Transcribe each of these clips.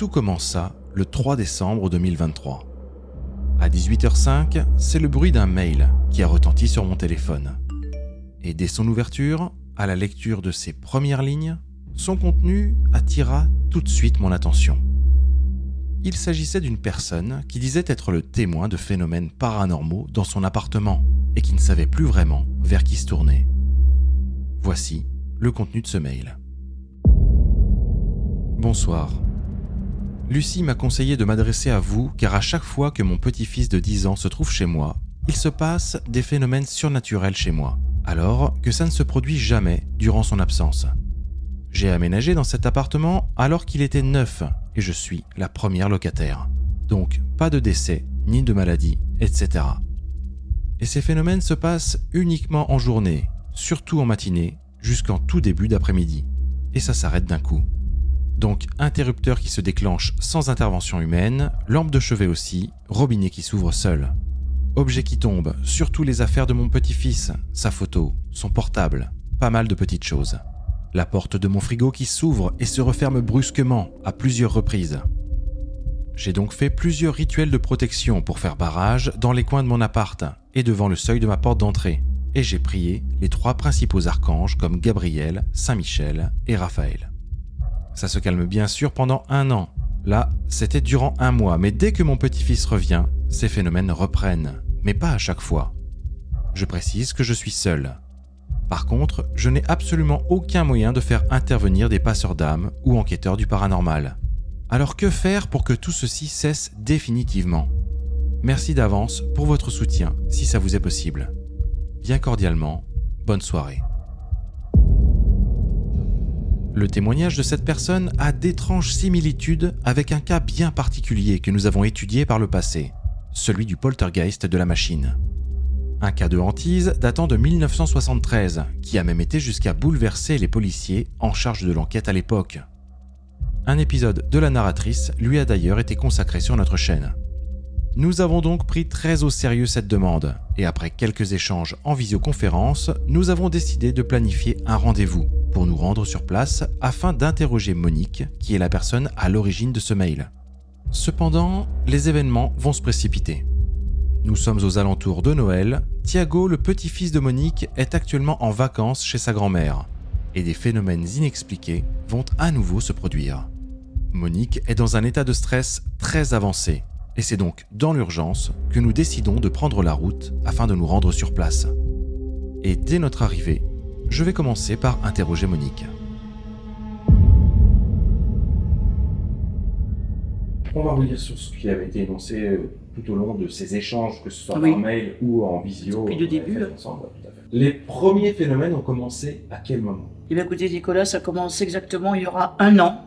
Tout commença le 3 décembre 2023. À 18h05, c'est le bruit d'un mail qui a retenti sur mon téléphone. Et dès son ouverture, à la lecture de ses premières lignes, son contenu attira tout de suite mon attention. Il s'agissait d'une personne qui disait être le témoin de phénomènes paranormaux dans son appartement et qui ne savait plus vraiment vers qui se tourner. Voici le contenu de ce mail. Bonsoir. Lucie m'a conseillé de m'adresser à vous car à chaque fois que mon petit-fils de 10 ans se trouve chez moi, il se passe des phénomènes surnaturels chez moi, alors que ça ne se produit jamais durant son absence. J'ai aménagé dans cet appartement alors qu'il était neuf et je suis la première locataire. Donc pas de décès, ni de maladie, etc. Et ces phénomènes se passent uniquement en journée, surtout en matinée, jusqu'en tout début d'après-midi. Et ça s'arrête d'un coup. Donc interrupteur qui se déclenche sans intervention humaine, lampe de chevet aussi, robinet qui s'ouvre seul. Objets qui tombent, surtout les affaires de mon petit-fils, sa photo, son portable, pas mal de petites choses. La porte de mon frigo qui s'ouvre et se referme brusquement à plusieurs reprises. J'ai donc fait plusieurs rituels de protection pour faire barrage dans les coins de mon appart et devant le seuil de ma porte d'entrée. Et j'ai prié les 3 principaux archanges comme Gabriel, Saint-Michel et Raphaël. Ça se calme bien sûr pendant 1 an. Là, c'était durant 1 mois, mais dès que mon petit-fils revient, ces phénomènes reprennent, mais pas à chaque fois. Je précise que je suis seul. Par contre, je n'ai absolument aucun moyen de faire intervenir des passeurs d'âme ou enquêteurs du paranormal. Alors que faire pour que tout ceci cesse définitivement ? Merci d'avance pour votre soutien, si ça vous est possible. Bien cordialement, bonne soirée. Le témoignage de cette personne a d'étranges similitudes avec un cas bien particulier que nous avons étudié par le passé, celui du poltergeist de la machine. Un cas de hantise datant de 1973, qui a même été jusqu'à bouleverser les policiers en charge de l'enquête à l'époque. Un épisode de la narratrice lui a d'ailleurs été consacré sur notre chaîne. Nous avons donc pris très au sérieux cette demande, et après quelques échanges en visioconférence, nous avons décidé de planifier un rendez-vous pour nous rendre sur place afin d'interroger Monique, qui est la personne à l'origine de ce mail. Cependant, les événements vont se précipiter. Nous sommes aux alentours de Noël, Thiago, le petit-fils de Monique, est actuellement en vacances chez sa grand-mère, et des phénomènes inexpliqués vont à nouveau se produire. Monique est dans un état de stress très avancé, et c'est donc dans l'urgence que nous décidons de prendre la route afin de nous rendre sur place. Et dès notre arrivée, je vais commencer par interroger Monique. On va revenir sur ce qui avait été énoncé tout au long de ces échanges, que ce soit par mail ou en visio. Depuis le début. Ensemble, tout à fait. Les premiers phénomènes ont commencé à quel moment ? Eh bien, écoutez, Nicolas, ça a commencé exactement il y aura 1 an,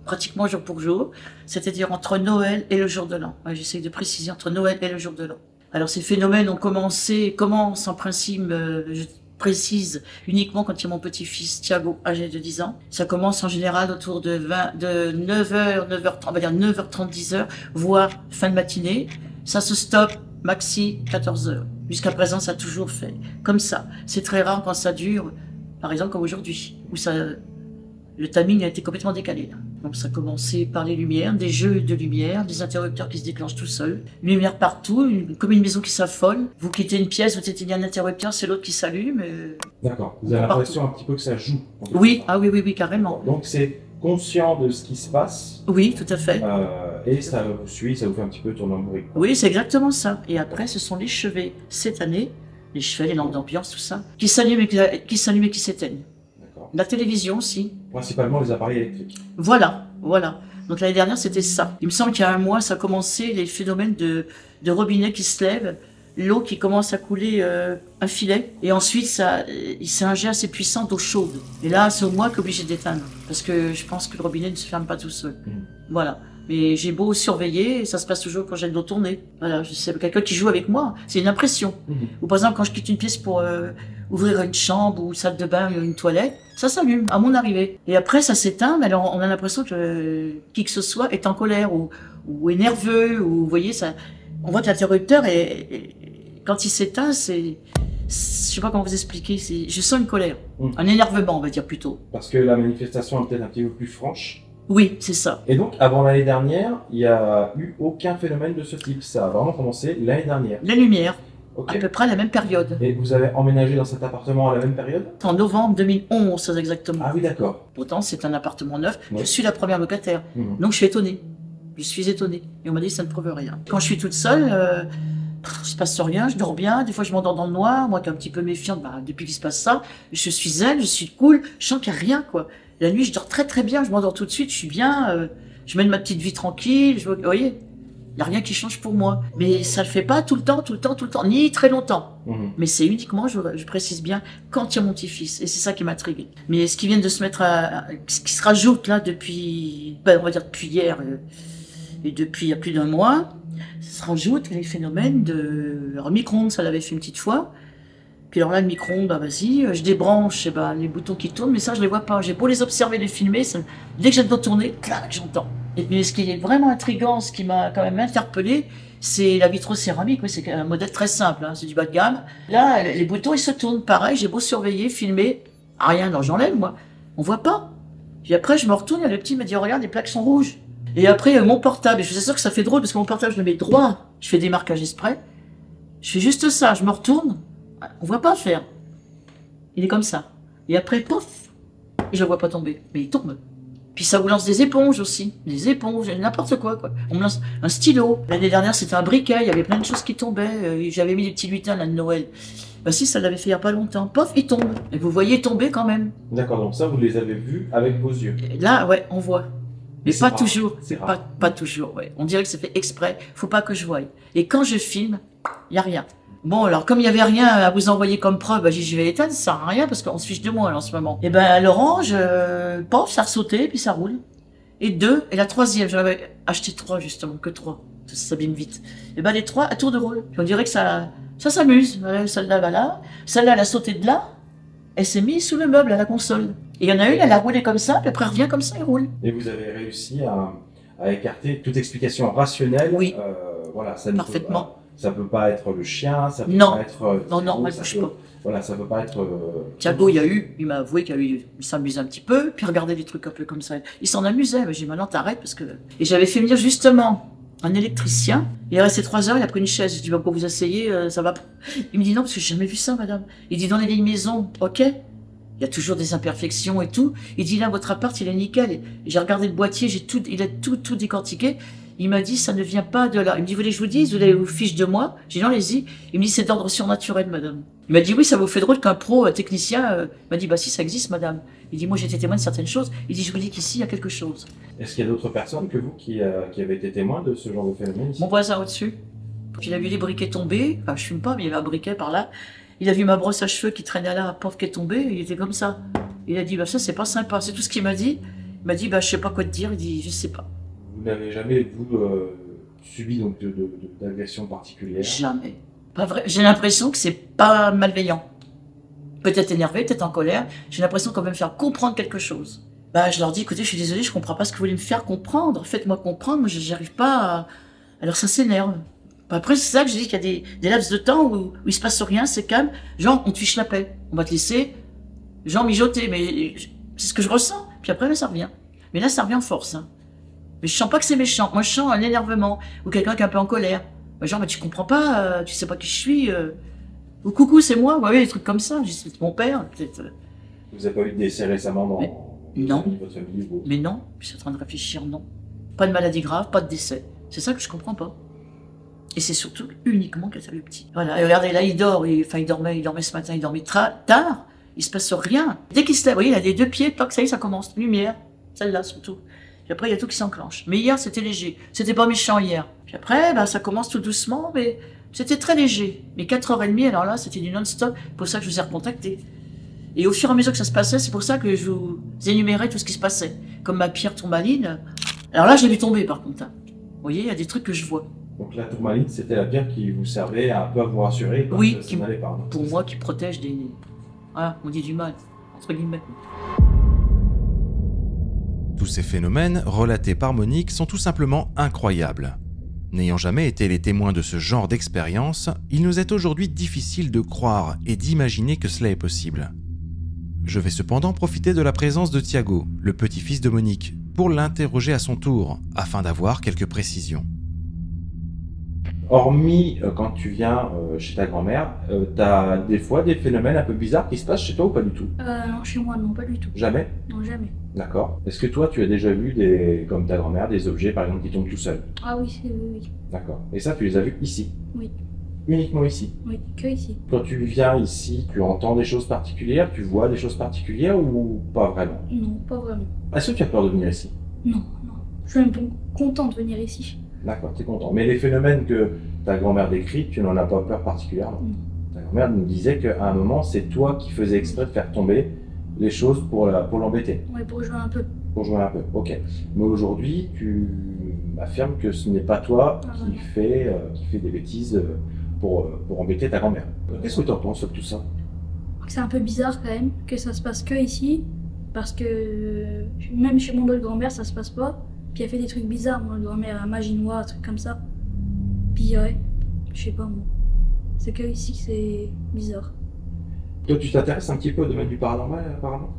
pratiquement jour pour jour, c'est-à-dire entre Noël et le jour de l'an. Ouais, j'essaie de préciser, entre Noël et le jour de l'an. Alors, ces phénomènes commencent en principe, je précise, uniquement quand il y a mon petit-fils Thiago, âgé de 10 ans. Ça commence en général autour de 9h, 9h30, on va dire 9h30, 10h, voire fin de matinée. Ça se stoppe, maxi 14h. Jusqu'à présent, ça a toujours fait comme ça. C'est très rare quand ça dure, par exemple comme aujourd'hui, où le timing a été complètement décalé. Donc ça a commencé par les lumières, des jeux de lumière, des interrupteurs qui se déclenchent tout seuls, lumière partout, comme une maison qui s'affole. Vous quittez une pièce, vous éteignez un interrupteur, c'est l'autre qui s'allume. D'accord. Vous avez l'impression un petit peu que ça joue. Oui, oui, carrément. Donc c'est conscient de ce qui se passe. Oui, tout à fait. Et ça vous suit, ça vous fait un petit peu tourner en bruit. Oui, c'est exactement ça. Et après, ce sont les chevets, cette année, les chevets, les lampes d'ambiance, tout ça, qui s'allument et qui s'éteignent. La télévision aussi. Principalement les appareils électriques. Voilà. Donc l'année dernière, c'était ça. Il me semble qu'il y a 1 mois, ça a commencé les phénomènes de robinet qui se lèvent, l'eau qui commence à couler un filet, et ensuite c'est un jet assez puissant d'eau chaude. Et là, c'est moi qui est obligé d'éteindre, parce que je pense que le robinet ne se ferme pas tout seul. Voilà. Mais j'ai beau surveiller, ça se passe toujours quand j'ai le dos tourné. Voilà, je sais, quelqu'un qui joue avec moi, c'est une impression. Ou par exemple, quand je quitte une pièce pour ouvrir une chambre ou une salle de bain ou une toilette, ça s'allume à mon arrivée. Et après, ça s'éteint, mais alors on a l'impression que qui que ce soit est en colère ou est nerveux, ou vous voyez, ça, on voit que l'interrupteur quand il s'éteint, je sais pas comment vous expliquer, je sens une colère, un énervement, on va dire plutôt. Parce que la manifestation est peut-être un petit peu plus franche. Oui, c'est ça. Et donc, avant l'année dernière, il n'y a eu aucun phénomène de ce type. Ça a vraiment commencé l'année dernière. La lumière, Ok. à peu près à la même période. Et vous avez emménagé dans cet appartement à la même période? En novembre 2011, très exactement. Ah oui, d'accord. Pourtant, c'est un appartement neuf. Ouais. Je suis la première locataire. Mhm. Donc, je suis étonnée. Je suis étonnée. Et on m'a dit, ça ne prouve rien. Quand je suis toute seule, il se passe rien, je dors bien. Des fois, je m'endors dans le noir. Moi, qui suis un petit peu méfiante, depuis qu'il se passe ça, je suis zen, je suis cool. Je sens qu'il n'y a rien, quoi. La nuit, je dors très très bien. Je m'endors tout de suite. Je suis bien. Je mène ma petite vie tranquille. Vous voyez, il n'y a rien qui change pour moi. Mais ça le fait pas tout le temps, ni très longtemps. Mhm. Mais c'est uniquement, je précise bien, quand il y a mon petit-fils. Et c'est ça qui m'intrigue. Mais ce qui vient de se mettre ce qui se rajoute là depuis, on va dire depuis hier, et depuis il y a plus d'un mois, ça se rajoute les phénomènes de... Alors, micro-ondes, ça l'avait fait une petite fois. Puis alors là, le micro-ondes, vas-y, je débranche, les boutons qui tournent, mais ça, je les vois pas. J'ai beau les observer, les filmer, dès que j'ai le dos tourné, clac, j'entends. Et puis, ce qui est vraiment intriguant, ce qui m'a quand même interpellé, c'est la vitrocéramique. Oui, c'est un modèle très simple, c'est du bas de gamme. Là, les boutons, ils se tournent. Pareil, j'ai beau surveiller, filmer, rien, non, j'enlève, moi. On voit pas. Puis après, je me retourne, et le petit me dit, oh, regarde, les plaques sont rouges. Et après, mon portable, et je suis sûr que ça fait drôle, parce que mon portable, je le mets droit. Je fais des marquages exprès. Je fais juste ça, je me retourne. On voit pas faire. Il est comme ça. Et après, pouf, et je le vois pas tomber. Mais il tombe. Puis ça vous lance des éponges aussi. Des éponges, n'importe quoi. On me lance un stylo. L'année dernière, c'était un briquet. Il y avait plein de choses qui tombaient. J'avais mis des petits lutins là de Noël. Bah si, ça l'avait fait il y a pas longtemps. Pof, il tombe. Et vous voyez tomber quand même. D'accord, donc ça, vous les avez vus avec vos yeux. Et là, ouais, on voit. Mais c'est pas rare. toujours. C'est rare. Pas toujours, ouais. On dirait que c'est fait exprès. Faut pas que je voie. Et quand je filme, il y a rien. Bon, alors, comme il y avait rien à vous envoyer comme preuve, j'ai dit, je vais l'éteindre, ça sert à rien parce qu'on se fiche de moi, là, en ce moment. Et ben, l'orange, pof, ça a ressauté, puis ça roule. Et 2, et la 3e, j'avais acheté 3, justement, que 3. Ça s'abîme vite. Et ben, les 3 à tour de rôle. Puis on dirait que ça s'amuse. Voilà, celle-là va là. Celle-là, elle a sauté de là. Elle s'est mise sous le meuble, à la console. Et il y en a une, elle a roulé comme ça, puis après, elle revient comme ça, elle roule. Et vous avez réussi à écarter toute explication rationnelle. Oui. Voilà, ça ne Parfaitement. Ça peut pas être le chien, ça peut Non. pas être... Non, elle bouge pas. Voilà, ça peut pas être... Thiago, il m'a avoué qu'il s'amusait un petit peu, puis regardait des trucs un peu comme ça. Il s'en amusait, mais j'ai dit, maintenant t'arrêtes parce que... Et j'avais fait venir justement un électricien, il est resté 3 heures, il a pris une chaise, je dis, pourquoi vous asseyez, ça va pas. Il me dit, non, parce que j'ai jamais vu ça, madame. Il dit, dans les vieilles maisons, ok, il y a toujours des imperfections et tout. Il dit, là, votre appart, il est nickel. Et j'ai regardé le boîtier, il a tout décortiqué. Il m'a dit, ça ne vient pas de là. Il me dit, vous voulez que je vous dise, vous voulez vous fiche de moi? J'ai dit, non, allez-y. Il me dit, c'est d'ordre surnaturel, madame. Il m'a dit, oui, ça vous fait drôle qu'un pro technicien m'a dit, bah si, ça existe, madame. Il dit, moi, j'ai été témoin de certaines choses. Il dit, je vous dis qu'ici, il y a quelque chose. Est-ce qu'il y a d'autres personnes que vous qui avez été témoins de ce genre de phénomène ici? Mon voisin au-dessus, il a vu les briquets tomber. Enfin, je fume pas, mais il y avait un briquet par là. Il a vu ma brosse à cheveux qui traînait là, pauvre qui est tombée. Il était comme ça. Il a dit, bah ça, c'est pas sympa. C'est tout ce qu'il m'a dit. Il m'a dit, bah je sais pas quoi te dire. Il dit, je sais pas. Vous n'avez jamais, vous, subi donc d'agression particulière? Jamais. Pas vrai. J'ai l'impression que c'est pas malveillant. Peut-être énervé, peut-être en colère. J'ai l'impression qu'on veut me faire comprendre quelque chose. Bah, je leur dis, écoutez, je suis désolée, je comprends pas ce que vous voulez me faire comprendre. Faites-moi comprendre. Moi, j'arrive pas à... Alors, ça s'énerve. Bah, après, c'est ça que je dis qu'il y a des laps de temps où il se passe rien, c'est calme. Genre, on te fiche la paix. On va te laisser, genre, mijoter. Mais c'est ce que je ressens. Puis après, là, ça revient. Mais là, ça revient en force, hein. Mais je sens pas que c'est méchant. Moi, je sens un énervement. Ou quelqu'un qui est un peu en colère. Genre, mais tu comprends pas, tu sais pas qui je suis. Ou coucou, c'est moi. Ouais, des trucs comme ça. Je dis, c'est mon père, peut-être. Vous n'avez pas eu de décès récemment dans non. votre famille ou... Mais non, je suis en train de réfléchir, non. Pas de maladie grave, pas de décès. C'est ça que je comprends pas. Et c'est surtout uniquement quand t'as le petit. Voilà, et regardez, là, il dort. Il dormait ce matin, il dormait tard. Il se passe rien. Dès qu'il se lève, vous voyez, il a les 2 pieds, toc, ça y est, ça commence. Lumière, celle-là surtout. Puis après, il y a tout qui s'enclenche. Mais hier, c'était léger. C'était pas méchant hier. Puis après, bah, ça commence tout doucement, mais c'était très léger. Mais 4h30, alors là, c'était du non-stop. C'est pour ça que je vous ai recontacté. Et au fur et à mesure que ça se passait, c'est pour ça que je vous énumérais tout ce qui se passait. Comme ma pierre tourmaline. Alors là, j'ai vu tomber, par contre. Vous voyez, il y a des trucs que je vois. Donc la tourmaline, c'était la pierre qui vous servait un peu à vous rassurer. Oui, ça n'allait pas. Pour moi, qui protège des... Voilà, on dit du mal, entre guillemets. Tous ces phénomènes, relatés par Monique, sont tout simplement incroyables. N'ayant jamais été les témoins de ce genre d'expérience, il nous est aujourd'hui difficile de croire et d'imaginer que cela est possible. Je vais cependant profiter de la présence de Thiago, le petit-fils de Monique, pour l'interroger à son tour, afin d'avoir quelques précisions. Hormis quand tu viens chez ta grand-mère, t'as des fois des phénomènes un peu bizarres qui se passent chez toi ou pas du tout? Non, chez moi, non, pas du tout. Jamais? Non, jamais. D'accord. Est-ce que toi, tu as déjà vu, comme ta grand-mère, des objets, par exemple, qui tombent tout seuls? Ah oui, oui. D'accord. Et ça, tu les as vus ici? Oui. Uniquement ici? Oui, que ici. Quand tu viens ici, tu entends des choses particulières, tu vois des choses particulières ou pas vraiment? Non, pas vraiment. Est-ce que tu as peur de venir ici? Non. Je suis même content de venir ici. D'accord, tu es content. Mais les phénomènes que ta grand-mère décrit, tu n'en as pas peur particulièrement? Non. Ta grand-mère nous disait qu'à un moment, c'est toi qui faisais exprès de faire tomber les choses pour l'embêter. Oui, pour jouer un peu. Pour jouer un peu, ok. Mais aujourd'hui, tu affirmes que ce n'est pas toi qui fais des bêtises pour embêter ta grand-mère. Qu'est-ce que tu en penses de tout ça? C'est un peu bizarre quand même que ça se passe que ici, parce que même chez mon autre grand-mère, ça se passe pas. Puis elle fait des trucs bizarres, mon autre grand-mère, un magie noire, un truc comme ça. Puis ouais, je sais pas moi. C'est que ici que c'est bizarre. Toi, tu t'intéresses un petit peu au domaine du paranormal, apparemment?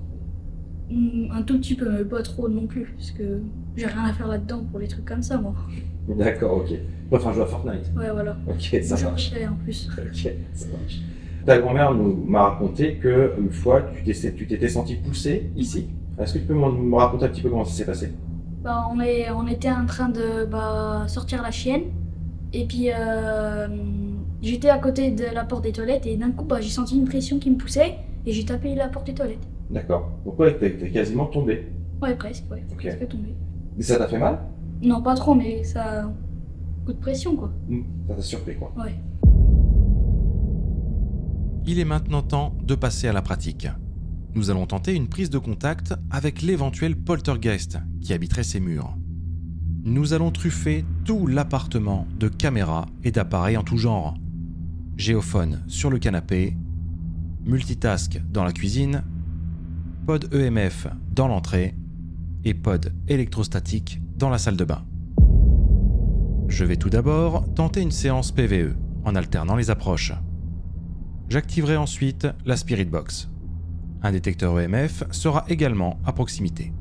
Un tout petit peu, mais pas trop non plus, parce que j'ai rien à faire là-dedans pour les trucs comme ça, moi. D'accord, ok. Enfin, jouer à Fortnite. Ouais, voilà. Ok, ça Je marche. refais en plus. Ok, ça marche. Ta grand-mère m'a raconté qu'une fois, tu t'étais senti poussé ici. Est-ce que tu peux me raconter un petit peu comment ça s'est passé? Bah, on était en train de sortir la chienne, et puis j'étais à côté de la porte des toilettes, et d'un coup, j'ai senti une pression qui me poussait, et j'ai tapé la porte des toilettes. D'accord. Pourquoi t'es quasiment tombé? Ouais, presque, Ok. presque tombé. Et ça t'a fait mal? Non, pas trop, mais ça. Coup de pression, quoi. Ça t'a surpris, quoi. Ouais. Il est maintenant temps de passer à la pratique. Nous allons tenter une prise de contact avec l'éventuel poltergeist qui habiterait ces murs. Nous allons truffer tout l'appartement de caméras et d'appareils en tout genre. Géophone sur le canapé, multitask dans la cuisine, pod EMF dans l'entrée et pod électrostatique dans la salle de bain. Je vais tout d'abord tenter une séance PVE en alternant les approches. J'activerai ensuite la Spirit Box. Un détecteur EMF sera également à proximité.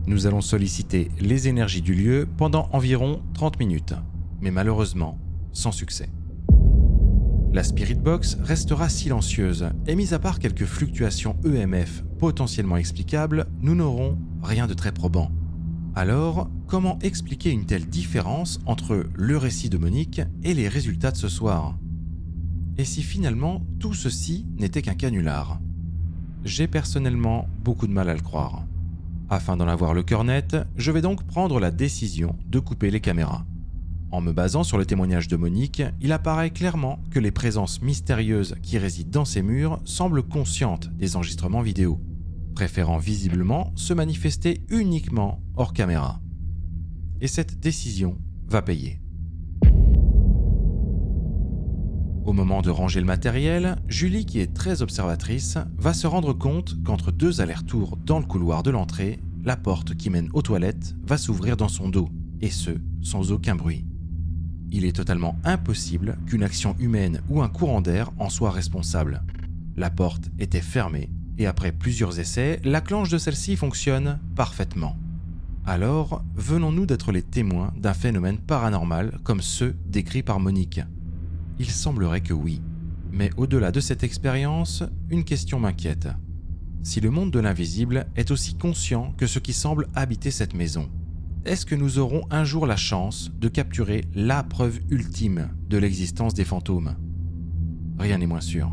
Nous allons solliciter les énergies du lieu pendant environ 30 minutes, mais malheureusement sans succès. La Spirit Box restera silencieuse et mis à part quelques fluctuations EMF potentiellement explicables, nous n'aurons rien de très probant. Alors, comment expliquer une telle différence entre le récit de Monique et les résultats de ce soir? Et si finalement tout ceci n'était qu'un canular? J'ai personnellement beaucoup de mal à le croire. Afin d'en avoir le cœur net, je vais donc prendre la décision de couper les caméras. En me basant sur le témoignage de Monique, il apparaît clairement que les présences mystérieuses qui résident dans ces murs semblent conscientes des enregistrements vidéo, préférant visiblement se manifester uniquement hors caméra. Et cette décision va payer. Au moment de ranger le matériel, Julie, qui est très observatrice, va se rendre compte qu'entre deux allers-retours dans le couloir de l'entrée, la porte qui mène aux toilettes va s'ouvrir dans son dos, et ce, sans aucun bruit. Il est totalement impossible qu'une action humaine ou un courant d'air en soit responsable. La porte était fermée, et après plusieurs essais, la clenche de celle-ci fonctionne parfaitement. Alors, venons-nous d'être les témoins d'un phénomène paranormal comme ceux décrits par Monique? Il semblerait que oui. Mais au-delà de cette expérience, une question m'inquiète. Si le monde de l'invisible est aussi conscient que ce qui semble habiter cette maison, est-ce que nous aurons un jour la chance de capturer la preuve ultime de l'existence des fantômes? Rien n'est moins sûr.